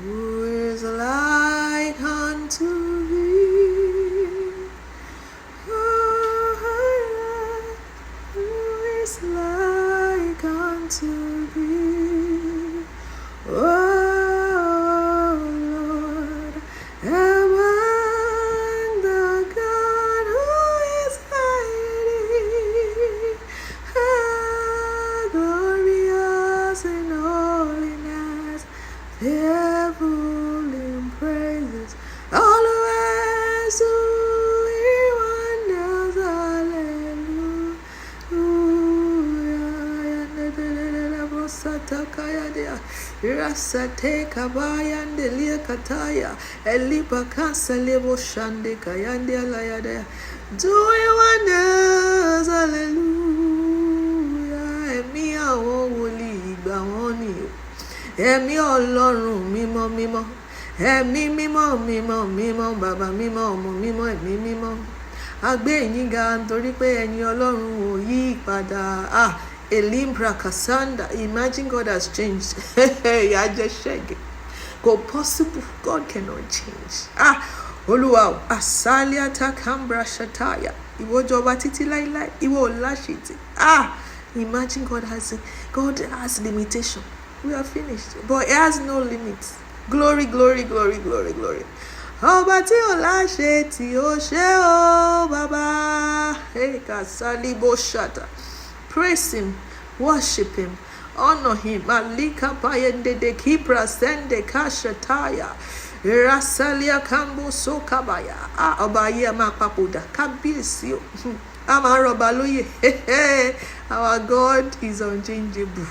Who is like unto thee? Oh, who is like unto thee? Oh Lord, among the God who is mighty, glorious in holiness, fearful in praises, always doing wonders, hallelujah. Rasate kabaya ndelia kataya elipa kansa levo shande kayande alayada, doing wonders, hallelujah. Ẹ̀mí àwọn wòlíì ìgbà wọn ni o, ẹ̀mí Ọlọ́run mímọ́ mímọ́, ẹ̀mí mímọ́ mímọ́ mímọ́, bàbá mímọ́, ọmọ mímọ́, ẹ̀mí mímọ́. A gbé yín ga nítorí pé ẹ̀yin Ọlọ́run ò yí padà. Elimbra Cassandra, imagine God has changed. I just shake it. Go possible, God cannot change. Oluwa, Asalia Takambra Shataya. Iwo joba titi lai, Iwo lashiti. Imagine God has limitation. We are finished, but it has no limits. Glory, glory, glory, glory, glory. Ọba tí ò láṣẹ tí ó ṣe o bàbá. Kasali Boshata. Praise him, worship him, honor him. Malika payende de kipra sende kashataya. Rasalia kambo sokabaya. Ọba ayé a máa papòdà. Kábíyèsí o. A máa rọba lóyè. Our God is unchangeable.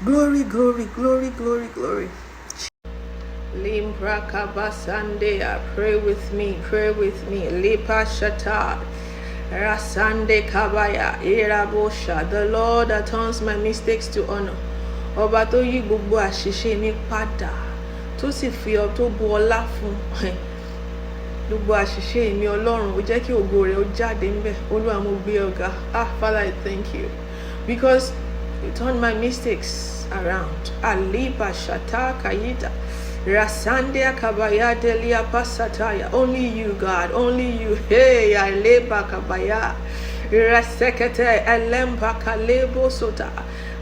Glory, glory, glory, glory, glory. Limpra kabasandea. Pray with me, pray with me. Lipa shata. Rasande kabaya irabosha. The Lord that turns my mistakes to honor. Ọba tó yí gbogbo àṣìṣe mi padà, tó sì fi ọ tó bu ọlá fún gbogbo àṣìṣe mi. Ọlọ́run ó jẹ́ kí ògo rẹ̀ ó jáde ńbẹ̀. Olúwa mo gbé ọ ga. Father, I thank you because you turned my mistakes around. Aliba shata kayita. Rasandia kabaya delia pasataya. Only you, God, only you. Hey, aleba kabaya. Rasekete elempa kalebo sota.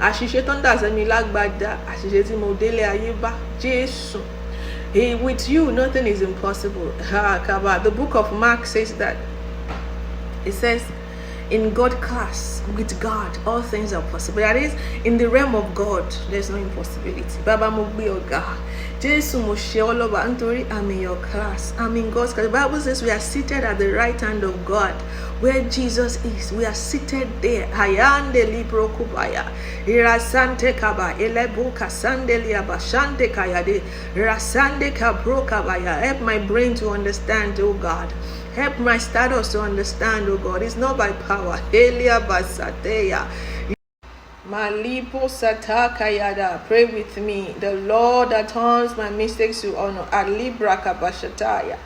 Àṣìṣe tó ń dà sẹ́mi lágbádá, àṣìṣe tí mo délé ayé bá. Jésù. With you, nothing is impossible. The book of Mark says that. It says, in God class, with God, all things are possible. That is, in the realm of God, there's no impossibility. Baba mo gbé ọ̀gá. Jésù mo ṣe ọ́ lọ́ba nítorí I'm in your class. I'm in God's class. The Bible says we are seated at the right hand of God. Where Jesus is, we are seated there. Hayande libro kubaya. Irasante kaba. Elebo kasande liaba. Shante kayade. Rasande kabro kabaya. Help my brain to understand, oh God. Help my status to understand, oh God. It's not by power. Elia basateya. Malipo satakayada. Pray with me. The Lord that turns my mistakes to honor. Alibra kabashataya.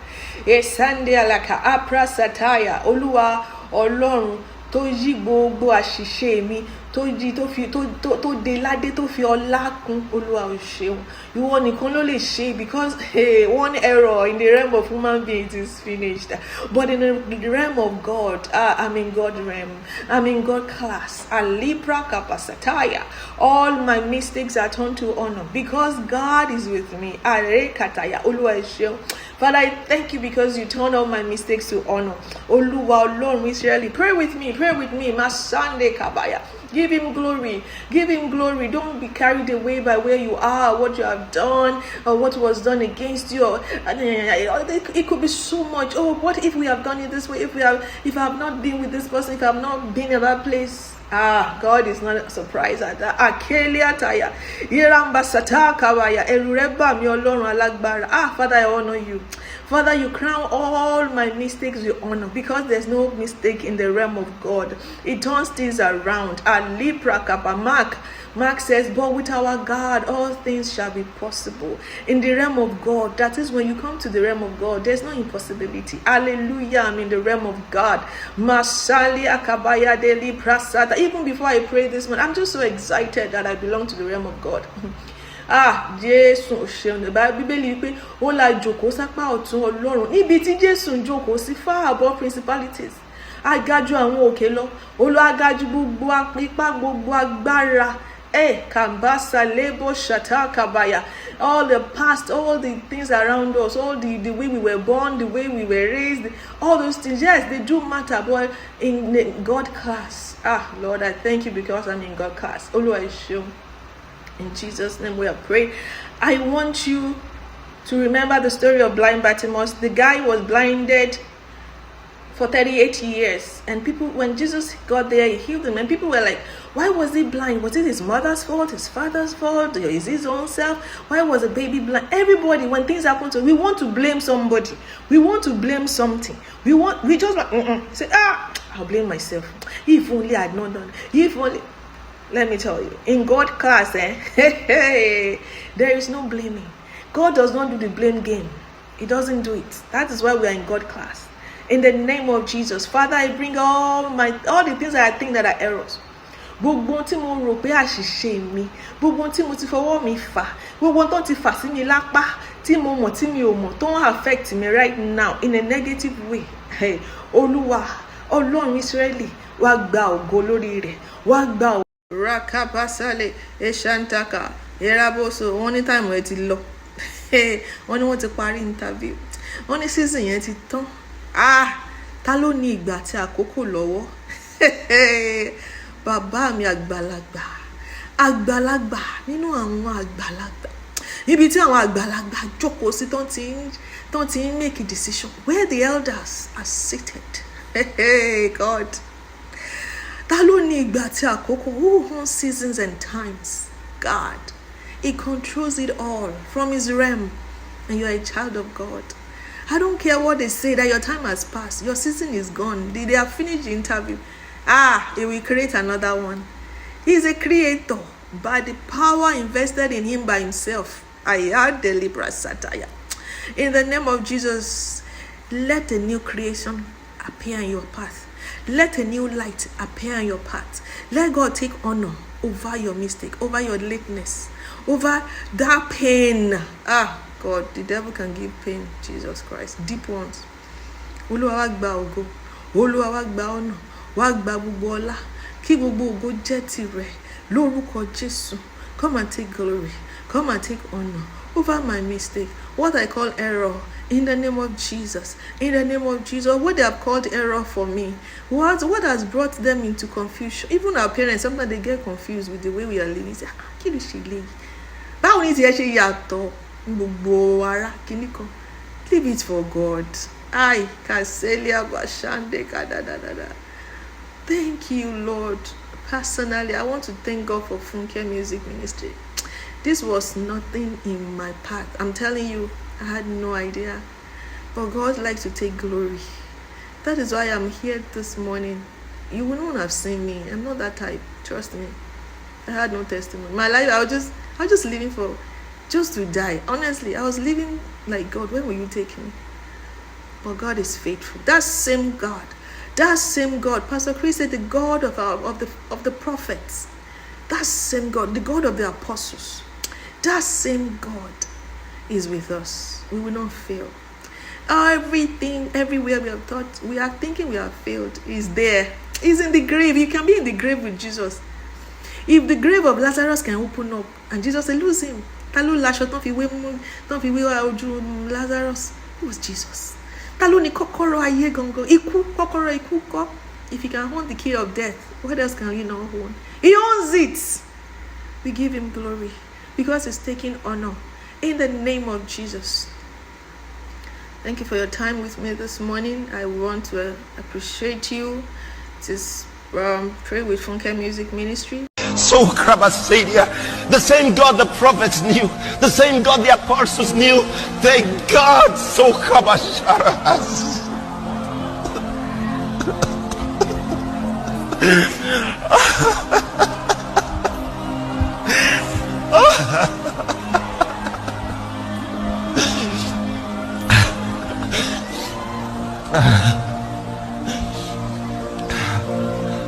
Esande alaka apra sataya. Oluwa Ọlọ́run tó yí gbogbo àṣìṣe mi, tó jí tó dé ládé, tó fi ọlá kún. Olúwa ò ṣeun. Ìwọ nìkan ló lè ṣe, because one error in the realm of human beings is finished, but in the realm of God, I'm in God realm, I'm in God class. Alibra kapasataya. All my mistakes are turned to honor because God is with me. Arekataya. Olúwa ò ṣeun. Father, I thank you because you turn all my mistakes to honor. Oluwa Ọlọ́run Israeli, pray with me, Masande kabaya. Give him glory, give him glory. Don't be carried away by where you are, what you have done, or what was done against you. It could be so much. Oh, what if we have done it this way? If I have not been with this person, if I have not been in that place. God is not surprised at that. Akelia taya. Iramba sata kawaya. Erureba mi Ọlọ́run alágbára. Father, I honor you. Father, you crown all my mistakes with honor because there's no mistake in the realm of God. It turns things around. Alipra kapa Mark says, but with our God, all things shall be possible. In the realm of God, that is when you come to the realm of God, there's no impossibility. Hallelujah, I'm in the realm of God. Masali akabaya deli prasada. Even before I pray this morning, I'm just so excited that I belong to the realm of God. Jésù ṣeun. Bíbélì wípé ó la jókòó sápá ọ̀tún Ọlọ́run níbi tí Jésù ń jókòó sí, far above principalities. Agájú àwọn òkè lọ, olùagájú gbogbo ipá, gbogbo agbára. Kambasa lebo shata kabaya. All the past, all the things around us, all the way we were born, the way we were raised, all those things, yes, they do matter, but in the God class. Lord, I thank you because I'm in God class. Oluwa Isho. In Jesus' name we are praying. I want you to remember the story of blind Bartimaeus. The guy was blinded for 38 years, and people, when Jesus got there, he healed him, and people were like, why was he blind? Was it his mother's fault, his father's fault, or is his own self? Why was a baby blind? Everybody, when things happen to us, we want to blame somebody, we want to blame something, we just like say, I'll blame myself. If only I'd not done, if only. Let me tell you, in God class, there is no blaming. God does not do the blame game. He doesn't do it. That is why we are in God class. In the name of Jesus, Father, I bring all the things that I think that are errors. Gbogbo tí mo rò pé àṣìṣe mi, gbogbo tí mo ti fọwọ́ mi fà, gbogbo tó ti fà sí mi lápá, tí mo mọ̀ tí mi ò mọ̀, tó ń affect me right now in a negative way. Olúwa, Ọlọ́run Ísírẹ́lì, wá gba ògo lórí rẹ̀, wá gba ògo. Rakapasale, Eshantaka, Eraboso, wọ́n ní time ẹ ti lọ. Wọ́n ní wọ́n ti parí interview. Wọ́n ní season yẹn ti tán. Ta ló ní ìgbà àti àkókò lọ́wọ́? Bàbá mi àgbàlagbà nínú àwọn àgbàlagbà, ibi tí àwọn àgbàlagbà jókòó sí tán ti ń make a decision, where the elders are seated. God, ta ló ní ìgbà àti àkókò? Who owns seasons and times? God, He controls it all from His realm, and you are a child of God. I don't care what they say, that your time has passed, your season is gone, they have finished the interview. He will create another one. He is a creator by the power invested in him by himself. In the name of Jesus, let a new creation appear in your path. Let a new light appear in your path. Let God take honor over your mistake, over your lateness, over that pain. God, the devil can give pain, Jesus Christ, deep ones. Oluwa wá gba ògo, Oluwa wá gba honor, wá gba gbogbo ọlá, kí gbogbo ògo jẹ́ tirẹ̀ lórúkọ Jésù. Come and take glory, come and take honor over my mistake, what I call error, in the name of Jesus. In the name of Jesus, what they have called error for me, what has brought them into confusion. Even our parents, sometimes they get confused with the way we are living. Say, kí ló ṣe léyìí? Báwo ni ti ẹ ṣe yàtọ̀? Gbogbo ara kíní kan. Leave it for God. Kaselia bashande kadadadada. Thank you, Lord. Personally, I want to thank God for Funke Music Ministry. This was nothing in my path. I'm telling you, I had no idea. But God likes to take glory. That is why I'm here this morning. You wouldn't have seen me. I'm not that type. Trust me. I had no testimony. My life, I was just living for, just to die. Honestly, I was living like, God, when will you take me? But God is faithful. That same God, Pastor Chris said, the God of the prophets, that same God, the God of the apostles, that same God is with us. We will not fail. Everything, everywhere we have thought, we are thinking we have failed, is there. Is in the grave. You can be in the grave with Jesus. If the grave of Lazarus can open up, and Jesus said, lose him. Lazarus. It was Jesus. If he can hold the key of death, what else can you not hold? He owns it. We give him glory because he's taking honor in the name of Jesus. Thank you for your time with me this morning. I want to appreciate you. It is Pray with Funke Music Ministry. So Krabasadia, the same God the prophets knew, the same God the apostles knew. Thank God. So Krabasharas.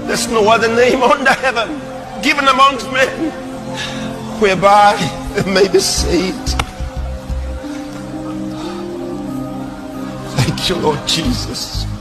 There's no other name under heaven given amongst men whereby and may be saved. Thank you, Lord Jesus.